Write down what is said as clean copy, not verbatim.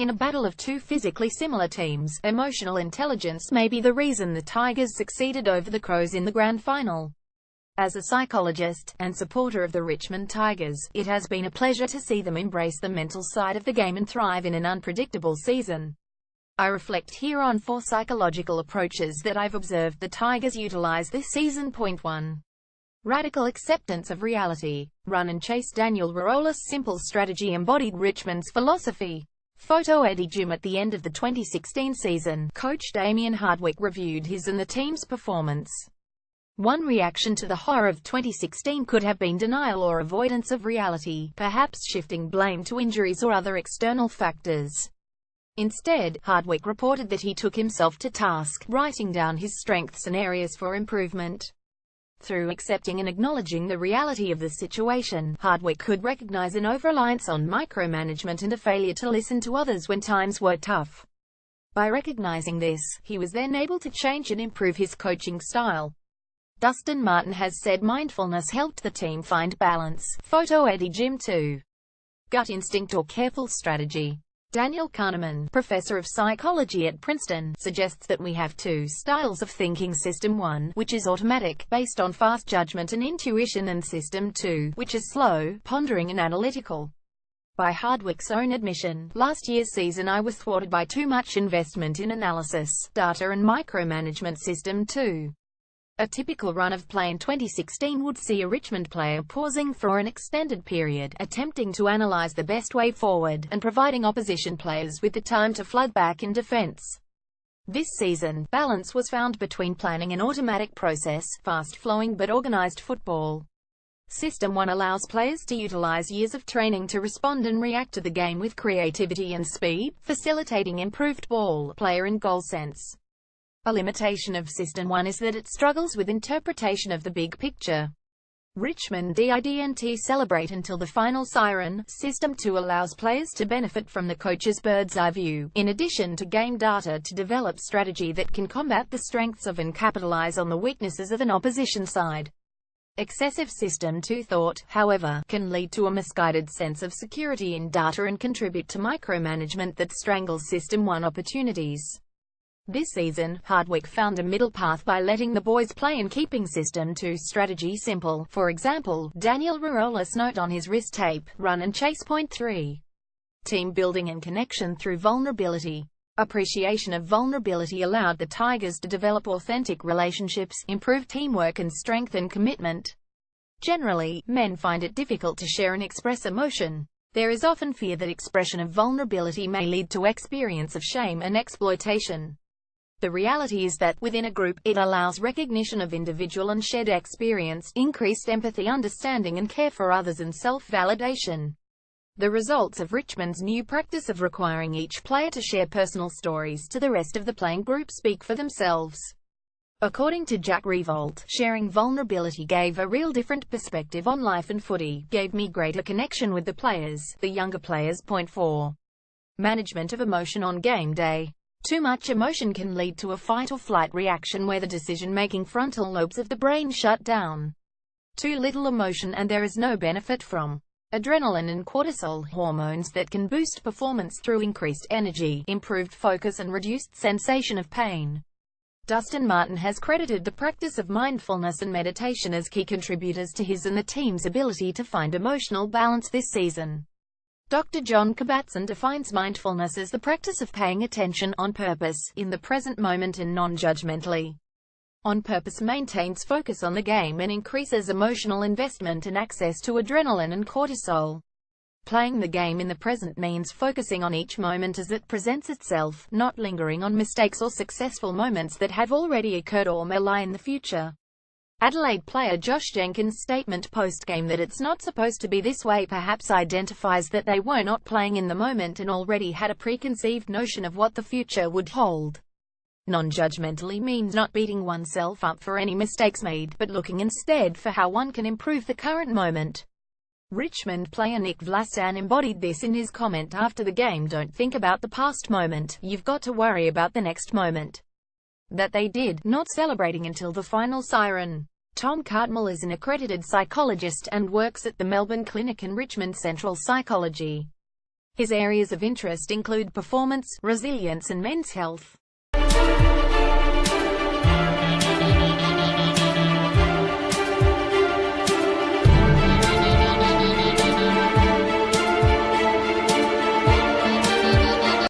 In a battle of two physically similar teams, emotional intelligence may be the reason the Tigers succeeded over the Crows in the grand final. As a psychologist, and supporter of the Richmond Tigers, it has been a pleasure to see them embrace the mental side of the game and thrive in an unpredictable season. I reflect here on 4 psychological approaches that I've observed the Tigers utilize this season. Point 1. Radical acceptance of reality. Run and chase. Daniel Rarola's simple strategy embodied Richmond's philosophy. Photo. Eddie Jim. At the end of the 2016 season, coach Damien Hardwick reviewed his and the team's performance. One reaction to the horror of 2016 could have been denial or avoidance of reality, perhaps shifting blame to injuries or other external factors. Instead, Hardwick reported that he took himself to task, writing down his strengths and areas for improvement. Through accepting and acknowledging the reality of the situation, Hardwick could recognize an over-reliance on micromanagement and a failure to listen to others when times were tough. By recognizing this, he was then able to change and improve his coaching style. Dustin Martin has said mindfulness helped the team find balance. Photo. Eddie Jim. 2. Gut instinct or careful strategy. Daniel Kahneman, professor of psychology at Princeton, suggests that we have 2 styles of thinking: System 1, which is automatic, based on fast judgment and intuition, and System 2, which is slow, pondering and analytical. By Hardwick's own admission, last year's season I was thwarted by too much investment in analysis, data and micromanagement. System 2. A typical run of play in 2016 would see a Richmond player pausing for an extended period, attempting to analyze the best way forward, and providing opposition players with the time to flood back in defense. This season, balance was found between planning and automatic process, fast-flowing but organized football. System 1 allows players to utilize years of training to respond and react to the game with creativity and speed, facilitating improved ball, player and goal sense. A limitation of System 1 is that it struggles with interpretation of the big picture. Richmond didn't celebrate until the final siren. System 2 allows players to benefit from the coach's bird's-eye view, in addition to game data, to develop strategy that can combat the strengths of and capitalize on the weaknesses of an opposition side. Excessive System 2 thought, however, can lead to a misguided sense of security in data and contribute to micromanagement that strangles System 1 opportunities. This season, Hardwick found a middle path by letting the boys play and keeping System 2 strategy simple. For example, Daniel Rarola's note on his wrist tape, run and chase. Point 3. Team building and connection through vulnerability. Appreciation of vulnerability allowed the Tigers to develop authentic relationships, improve teamwork and strengthen commitment. Generally, men find it difficult to share and express emotion. There is often fear that expression of vulnerability may lead to experience of shame and exploitation. The reality is that, within a group, it allows recognition of individual and shared experience, increased empathy, understanding and care for others, and self-validation. The results of Richmond's new practice of requiring each player to share personal stories to the rest of the playing group speak for themselves. According to Jack Revolt, sharing vulnerability gave a real different perspective on life and footy, gave me greater connection with the players, the younger players. Point 4. Management of emotion on game day. Too much emotion can lead to a fight-or-flight reaction where the decision-making frontal lobes of the brain shut down. Too little emotion and there is no benefit from adrenaline and cortisol, hormones that can boost performance through increased energy, improved focus and reduced sensation of pain. Dustin Martin has credited the practice of mindfulness and meditation as key contributors to his and the team's ability to find emotional balance this season. Dr. John Kabat-Zinn defines mindfulness as the practice of paying attention, on purpose, in the present moment and non-judgmentally. On purpose maintains focus on the game and increases emotional investment and access to adrenaline and cortisol. Playing the game in the present means focusing on each moment as it presents itself, not lingering on mistakes or successful moments that have already occurred or may lie in the future. Adelaide player Josh Jenkins' statement post-game that it's not supposed to be this way perhaps identifies that they were not playing in the moment and already had a preconceived notion of what the future would hold. Non-judgmentally means not beating oneself up for any mistakes made, but looking instead for how one can improve the current moment. Richmond player Nick Vlasan embodied this in his comment after the game: "Don't think about the past moment, you've got to worry about the next moment." That they did, not celebrating until the final siren. Tom Cartmell is an accredited psychologist and works at the Melbourne Clinic and Richmond Central Psychology. His areas of interest include performance, resilience and men's health.